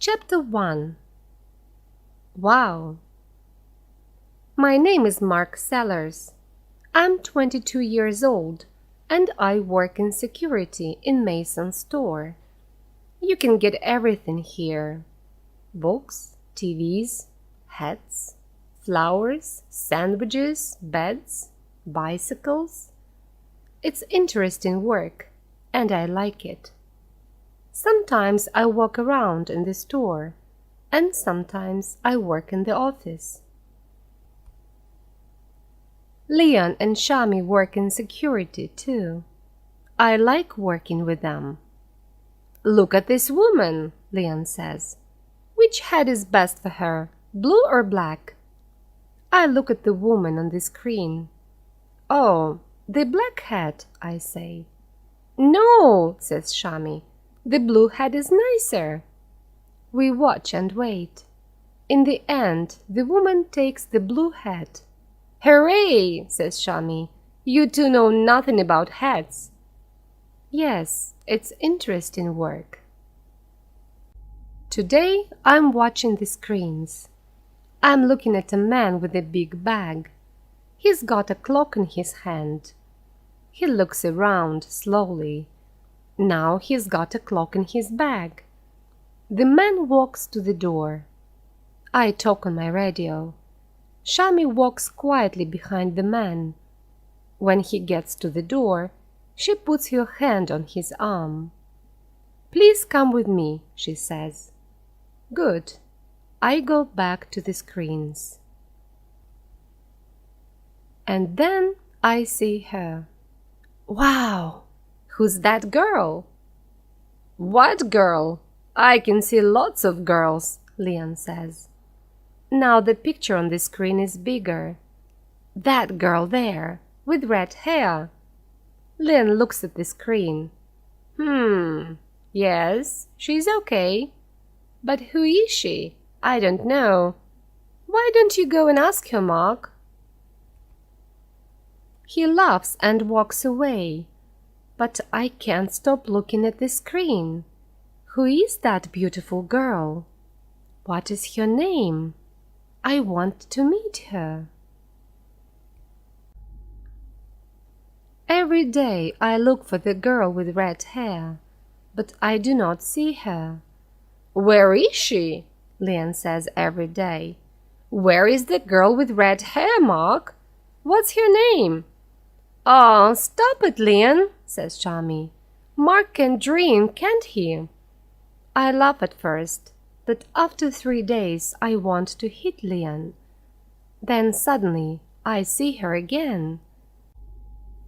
Chapter 1. Wow. My name is Mark Sellers. I'm 22 years old and I work in security in Mason's store. You can get everything here. Books, TVs, hats, flowers, sandwiches, beds, bicycles. It's interesting work and I like it. Sometimes I walk around in the store, and sometimes I work in the office. Leon and Shami work in security too. I like working with them. Look at this woman, Leon says. Which hat is best for her, blue or black? I look at the woman on the screen. Oh, the black hat, I say. No, says Shami. The blue hat is nicer. We watch and wait. In the end, the woman takes the blue hat. Hooray, says Shami. You two know nothing about hats. Yes, it's interesting work. Today, I'm watching the screens. I'm looking at a man with a big bag. He's got a clock in his hand. He looks around slowly. Now he's got a clock in his bag. The man walks to the door. I talk on my radio. Shami walks quietly behind the man. When he gets to the door, she puts her hand on his arm. Please come with me, she says. Good. I go back to the screens. And then I see her. Wow! Who's that girl? What girl? I can see lots of girls, Leon says. Now the picture on the screen is bigger. That girl there, with red hair. Leon looks at the screen. Yes, she's okay. But who is she? I don't know. Why don't you go and ask her, Mark? He laughs and walks away. But I can't stop looking at the screen. Who is that beautiful girl? What is her name? I want to meet her. Every day I look for the girl with red hair, but I do not see her. Where is she? Leon says every day. Where is the girl with red hair, Mark? What's her name? Oh, stop it, Leon, says Shami. Mark can dream, can't he? I laugh at first, but after 3 days I want to hit Leon. Then suddenly I see her again.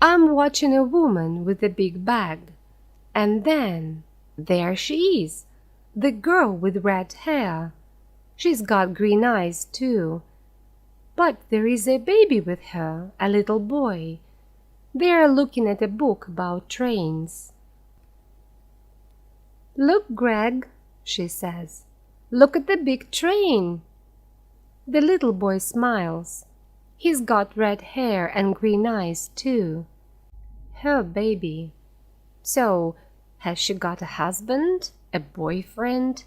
I'm watching a woman with a big bag, and then there she is, the girl with red hair. She's got green eyes too. But there is a baby with her, a little boy. They are looking at a book about trains. Look, Greg, she says. Look at the big train. The little boy smiles. He's got red hair and green eyes too. Her baby. So, has she got a husband? A boyfriend?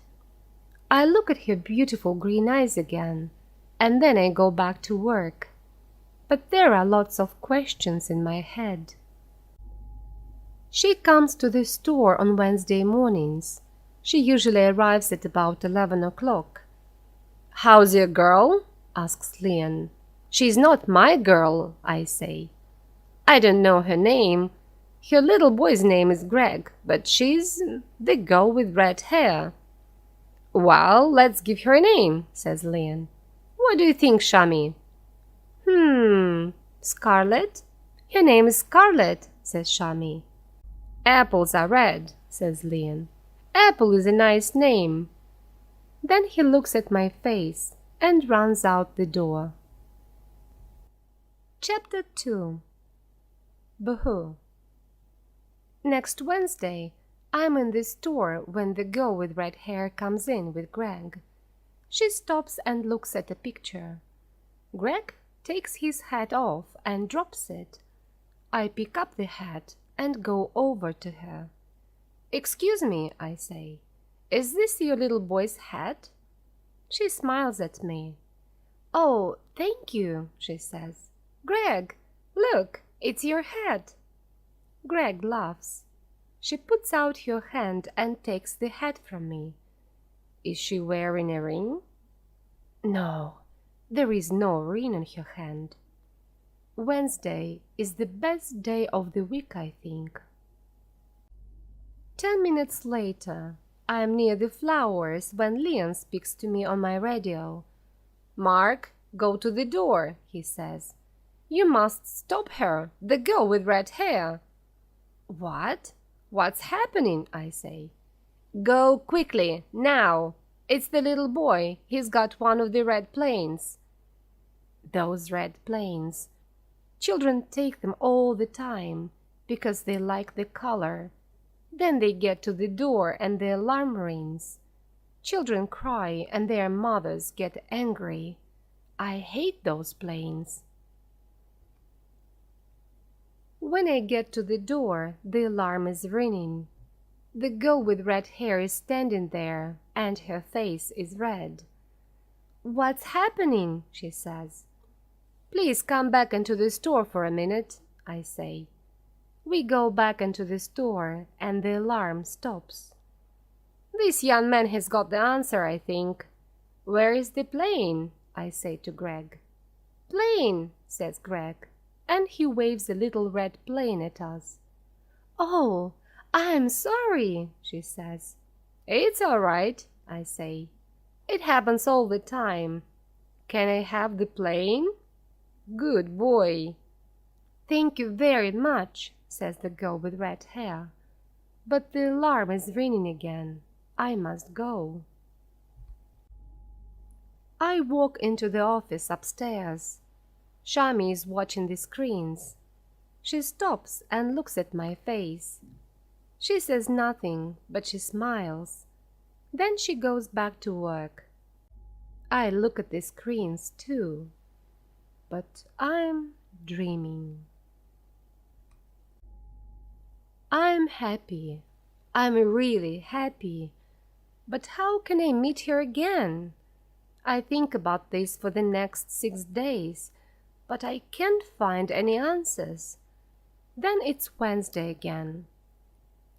I look at her beautiful green eyes again, and then I go back to work. But there are lots of questions in my head. She comes to the store on Wednesday mornings. She usually arrives at about 11 o'clock. How's your girl? Asks Leon. She's not my girl, I say. I don't know her name. Her little boy's name is Greg, but she's the girl with red hair. Well, let's give her a name, says Leon. What do you think, Shami? Scarlet? Her name is Scarlet, says Shami. Apples are red, says Leon. Apple is a nice name. Then he looks at my face and runs out the door. Chapter 2. Boo-hoo. Next Wednesday, I'm in the store when the girl with red hair comes in with Greg. She stops and looks at a picture. Greg takes his hat off and drops it. I pick up the hat and go over to her. Excuse me, I say. Is this your little boy's hat? She smiles at me. Oh, thank you, she says. Greg, look, it's your hat. Greg laughs. She puts out her hand and takes the hat from me. Is she wearing a ring? No, there is no ring on her hand. Wednesday is the best day of the week, I think. 10 minutes later, I am near the flowers when Leon speaks to me on my radio. Mark, go to the door, he says. You must stop her, the girl with red hair. What? What's happening? I say. Go quickly, now. It's the little boy. He's got one of the red planes. Those red planes. Children take them all the time because they like the color. Then they get to the door and the alarm rings. Children cry and their mothers get angry. I hate those planes. When I get to the door, the alarm is ringing. The girl with red hair is standing there, and her face is red. What's happening? She says. Please come back into the store for a minute, I say. We go back into the store, and the alarm stops. This young man has got the answer, I think. Where is the plane? I say to Greg. Plane, says Greg, and he waves a little red plane at us. Oh, I'm sorry, she says. It's all right, I say. It happens all the time. Can I have the plane? Good boy. Thank you very much, says the girl with red hair. But the alarm is ringing again. I must go. I walk into the office upstairs. Shami is watching the screens. She stops and looks at my face. She says nothing, but she smiles. Then she goes back to work. I look at the screens too, but I'm dreaming. I'm happy. I'm really happy. But how can I meet her again? I think about this for the next 6 days, but I can't find any answers. Then it's Wednesday again.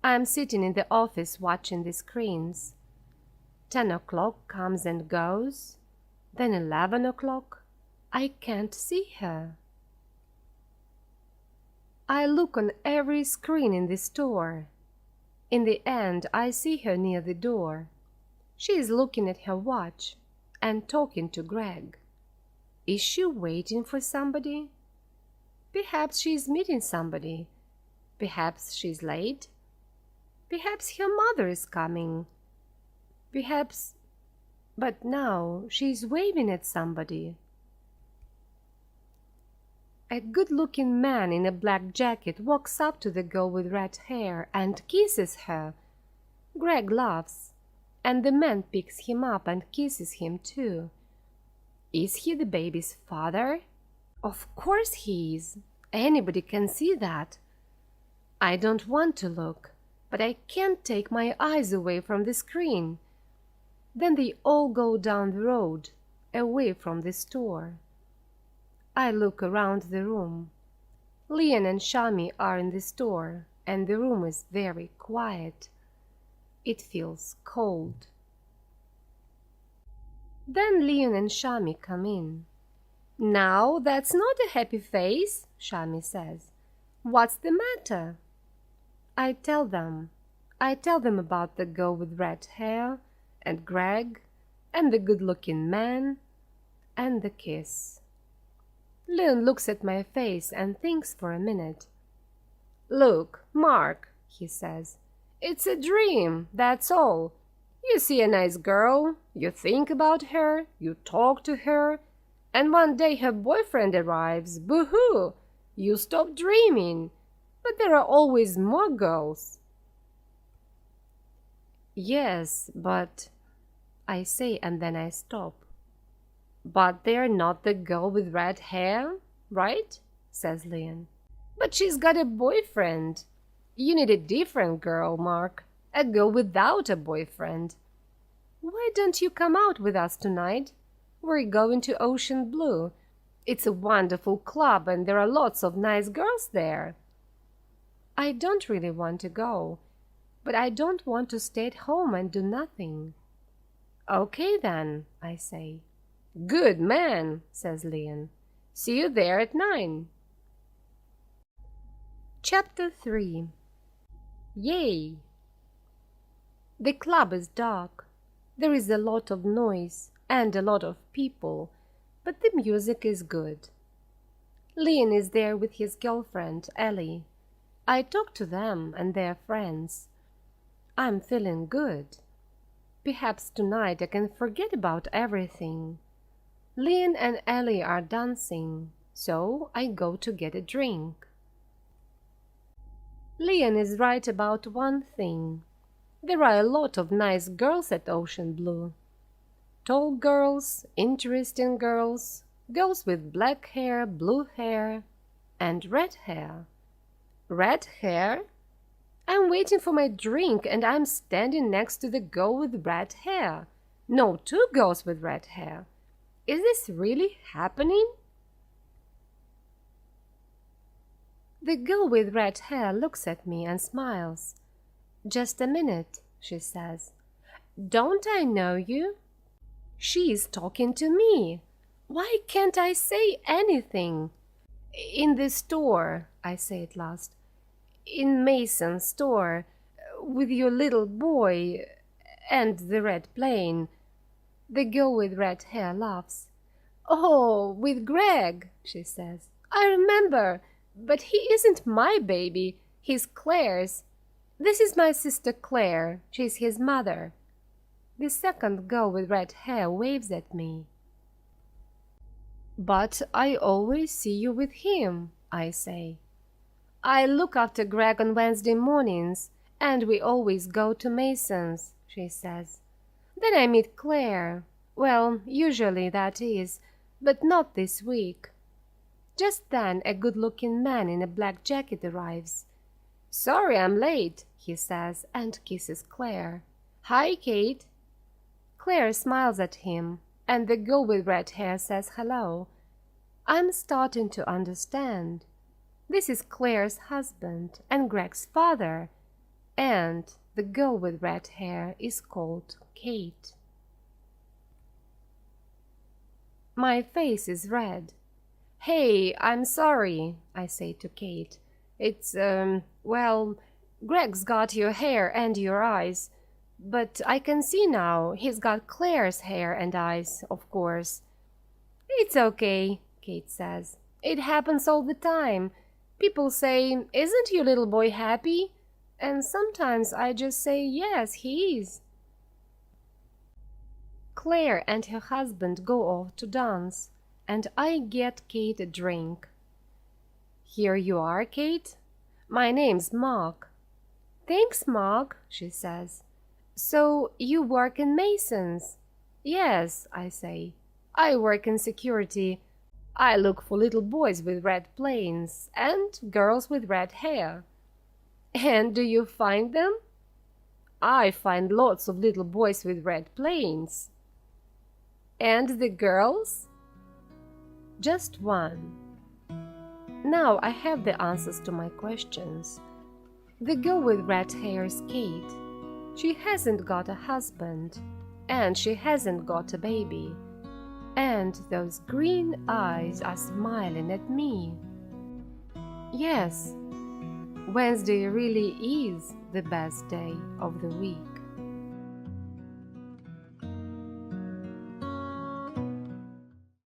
I'm sitting in the office watching the screens. 10 o'clock comes and goes. Then 11 o'clock. I can't see her. I look on every screen in the store. In the end, I see her near the door. She is looking at her watch and talking to Greg. Is she waiting for somebody? Perhaps she is meeting somebody. Perhaps she's late. Perhaps her mother is coming. Perhaps... But now she is waving at somebody. A good-looking man in a black jacket walks up to the girl with red hair and kisses her. Greg laughs, and the man picks him up and kisses him too. Is he the baby's father? Of course he is. Anybody can see that. I don't want to look, but I can't take my eyes away from the screen. Then they all go down the road, away from the store. I look around the room. Leon and Shami are in the store, and the room is very quiet. It feels cold. Then Leon and Shami come in. Now that's not a happy face, Shami says. What's the matter? I tell them about the girl with red hair, and Greg, and the good-looking man, and the kiss. Leon looks at my face and thinks for a minute. Look, Mark, he says, it's a dream, that's all. You see a nice girl, you think about her, you talk to her, and one day her boyfriend arrives, boo-hoo, you stop dreaming, but there are always more girls. Yes, but... I say and then I stop. But they're not the girl with red hair, right? Says Leon. But she's got a boyfriend. You need a different girl, Mark. a girl without a boyfriend. Why don't you come out with us tonight? We're going to Ocean Blue. It's a wonderful club and there are lots of nice girls there. I don't really want to go, but I don't want to stay at home and do nothing. Okay then, I say. Good man, says Leon. See you there at 9. Chapter 3. Yay! The club is dark. There is a lot of noise and a lot of people, but the music is good. Leon is there with his girlfriend, Ellie. I talk to them and their friends. I'm feeling good. Perhaps tonight I can forget about everything. Leon and Ellie are dancing, so I go to get a drink. Leon is right about one thing. There are a lot of nice girls at Ocean Blue. Tall girls, interesting girls, girls with black hair, blue hair, and red hair. Red hair? I'm waiting for my drink and I'm standing next to the girl with red hair. No, 2 girls with red hair. Is this really happening? The girl with red hair looks at me and smiles. Just a minute, she says. Don't I know you? She's talking to me. Why can't I say anything? In the store, I say at last. In Mason's store, with your little boy and the red plane. The girl with red hair laughs. Oh, with Greg, she says. I remember, but he isn't my baby. He's Claire's. This is my sister Claire. She's his mother. The second girl with red hair waves at me. But I always see you with him, I say. I look after Greg on Wednesday mornings, and we always go to Mason's, she says. Then I meet Claire. Well, usually that is, but not this week. Just then a good-looking man in a black jacket arrives. Sorry I'm late, he says, and kisses Claire. Hi, Kate. Claire smiles at him, and the girl with red hair says hello. I'm starting to understand. This is Claire's husband and Greg's father, and the girl with red hair is called Kate. My face is red. Hey, I'm sorry, I say to Kate. It's, well, Greg's got your hair and your eyes, but I can see now he's got Claire's hair and eyes, of course. It's okay, Kate says. It happens all the time. People say, isn't your little boy happy? And sometimes I just say, yes, he is. Claire and her husband go off to dance, and I get Kate a drink. Here you are, Kate. My name's Mark. Thanks, Mark, she says. So you work in Mason's? Yes, I say. I work in security. I look for little boys with red planes and girls with red hair. And do you find them? I find lots of little boys with red planes. And the girls? Just one. Now I have the answers to my questions. The girl with red hair is Kate. She hasn't got a husband, and she hasn't got a baby. And those green eyes are smiling at me. Yes, Wednesday really is the best day of the week.